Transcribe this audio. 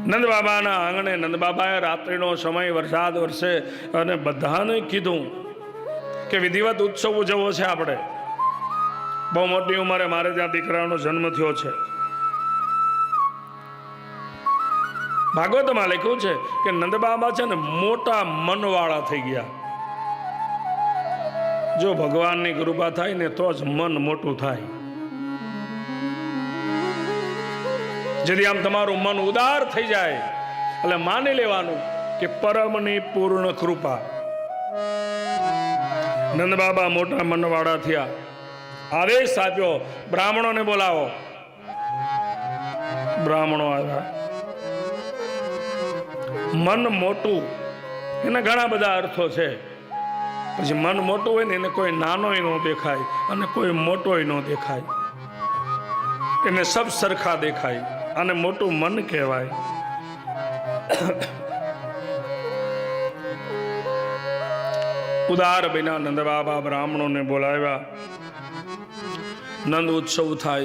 નંદ બાબાના આંગણે નંદ બાબાએ રાત્રિનો સમય વરસાદ વરસે અને બધાને કીધું કે વિધિવત ઉત્સવ ઉજવવો છે આપણે. બહુ મોટી ઉંમરે મારે ત્યાં દીકરાનો જન્મ થયો છે. ભાગવતમાં લખ્યું છે કે નંદ બાબા છે ને મોટા મનવાળા થઈ ગયા. જો ભગવાનની કૃપા થાય ને તો જ મન મોટું થાય. જેથી આમ તમારું મન ઉદાર થઈ જાય એટલે માની લેવાનું કે પરમની પૂર્ણ કૃપા. નંદ બાબા મોટા મનવાળા થયા. આદેશ આપ્યો, બ્રાહ્મણોને બોલાવો. બ્રાહ્મણો આવ્યા. મન મોટું એના ઘણા બધા અર્થો છે. પછી મન મોટું હોય ને એને કોઈ નાનોય ન દેખાય અને કોઈ મોટોય ન દેખાય. એને સબ સરખા દેખાય. આને મોટું મન કહેવાય. ઉદાર બન્યા નંદ બાબા બ્રાહ્મણોને બોલાવ્યા. નંદ ઉત્સવ થાય.